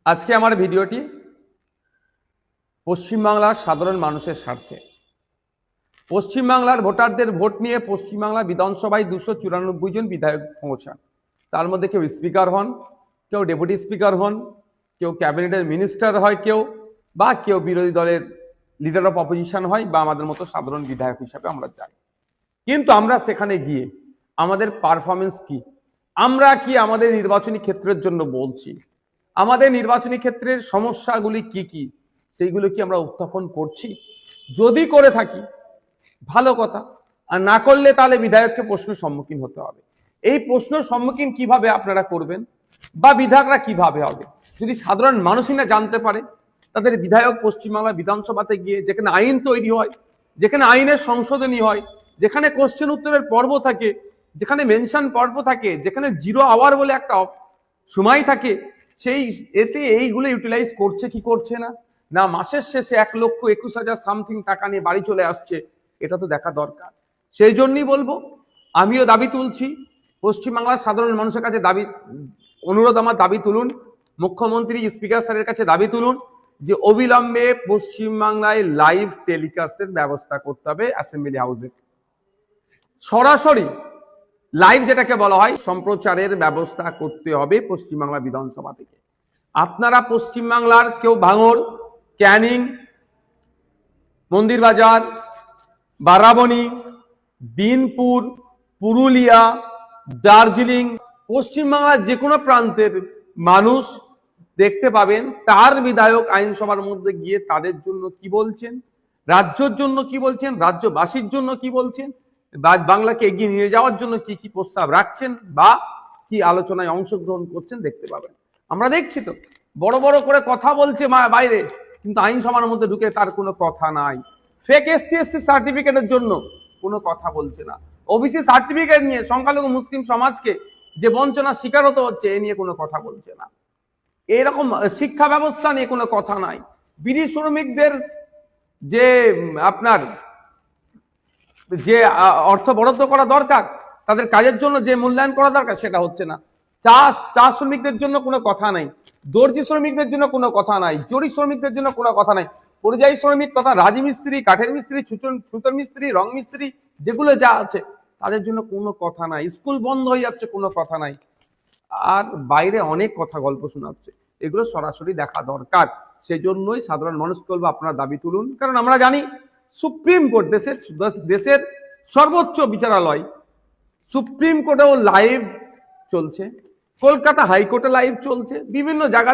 আজকে আমার ভিডিওটি পশ্চিমবাংলার সাধারণ মানুষের স্বার্থে। পশ্চিমবাংলার ভোটারদের ভোট নিয়ে পশ্চিমবাংলা বিধানসভায় 294 জন বিধায়ক পৌঁছান। তার মধ্যে কেউ স্পিকার হন, কেউ ডেপুটি স্পিকার হন, কেউ ক্যাবিনেটের মিনিস্টার হয়, কেউ বিরোধী দলের লিডার অফ অপোজিশন হয়, বা আমাদের মতো সাধারণ বিধায়ক হিসাবে আমরা যাই। কিন্তু আমরা সেখানে গিয়ে আমাদের পারফরমেন্স কি, আমরা কি আমাদের নির্বাচনী ক্ষেত্রের জন্য বলছি, আমাদের নির্বাচনী ক্ষেত্রের সমস্যাগুলি কি কি, সেইগুলো কি আমরা উত্থাপন করছি? যদি করে থাকি ভালো কথা, আর না করলে তাহলে বিধায়ককে প্রশ্নের সম্মুখীন হতে হবে। এই প্রশ্নের সম্মুখীন কিভাবে আপনারা করবেন বা বিধায়করা কিভাবে হবে, যদি সাধারণ মানুষই না জানতে পারে, তাদের বিধায়ক পশ্চিমবাংলা বিধানসভাতে গিয়ে যেখানে আইন তৈরি হয়, যেখানে আইনের সংশোধনী হয়, যেখানে কোশ্চেন উত্তরের পর্ব থাকে, যেখানে মেনশন পর্ব থাকে, যেখানে 0 আওয়ার বলে একটা সময় থাকে, সেই এতে এইগুলো ইউটিলাইজ করছে কি করছে না, না মাসের শেষে 1,21,000 সামথিং টাকা নিয়ে বাড়ি চলে আসছে, এটা তো দেখা দরকার। সেই জন্যই বলবো, আমিও দাবি তুলছি, পশ্চিমবাংলার সাধারণ মানুষের কাছে অনুরোধ, আমার দাবি তুলুন, মুখ্যমন্ত্রী স্পিকার স্যারের কাছে দাবি তুলুন যে অবিলম্বে পশ্চিমবাংলায় লাইভ টেলিকাস্টের ব্যবস্থা করতে হবে অ্যাসেম্বলি হাউসে। সরাসরি লাইভ যেটাকে বলা হয় সম্প্রচারের ব্যবস্থা করতে হবে পশ্চিমবাংলা বিধানসভা থেকে। আপনারা পশ্চিমবাংলার কেউ ভাঙড়, ক্যানিং, মন্দিরবাজার, বারাবণী, বিনপুর, পুরুলিয়া, দার্জিলিং, পশ্চিমবাংলার যে কোনো প্রান্তের মানুষ দেখতে পাবেন তার বিধায়ক আইনসভার মধ্যে গিয়ে তাদের জন্য কি বলছেন, রাজ্যের জন্য কি বলছেন, রাজ্যবাসীর জন্য কি বলছেন, বাংলাকে এগিয়ে নিয়ে যাওয়ার জন্য কি কি প্রস্তাব রাখছেন বা কি আলোচনায় অংশগ্রহণ করছেন দেখতে পাবেন। আমরা দেখছি তো বড় বড় করে কথা বলছে বাইরে, কিন্তু আইনসভার মধ্যে ঢুকে তার কোনো কথা নাই। ফেক এসটি/এসসি সার্টিফিকেটের জন্য কোনো কথা বলছে না। ওবিসি সার্টিফিকেট নিয়ে সংখ্যালঘু মুসলিম সমাজকে যে বঞ্চনার শিকার হতে হচ্ছে, এ নিয়ে কোনো কথা বলছে না। এরকম শিক্ষা ব্যবস্থা নিয়ে কোনো কথা নাই। বিড়ি শ্রমিকদের যে আপনার যে অর্থ বরাদ্দ করা দরকার, তাদের কাজের জন্য যে মূল্যায়ন করা দরকার, সেটা হচ্ছে না। চা শ্রমিকদের জন্য কোনো কথা নাই, দর্জি শ্রমিকদের জন্য কোনো কথা নাই, জরি শ্রমিকদের জন্য কোনো কথা নাই, পরিযায়ী শ্রমিক তথা রাজমিস্ত্রি, কাঠের মিস্ত্রি, ছুতোর মিস্ত্রি, রং মিস্ত্রি, যেগুলো যা আছে তাদের জন্য কোনো কথা নাই। স্কুল বন্ধ হয়ে যাচ্ছে, কোনো কথা নাই। আর বাইরে অনেক কথা গল্প শোনাচ্ছে, এগুলো সরাসরি দেখা দরকার। সেই জন্যই সাধারণ মানুষকে বলবো, আপনারা দাবি তুলুন। কারণ আমরা জানি সুপ্রিম কোর্ট, দেশের সর্বোচ্চ বিচারালয় সুপ্রিম কোর্টেও লাইভ চলছে, কলকাতা হাইকোর্টে লাইভ চলছে, বিভিন্ন জায়গা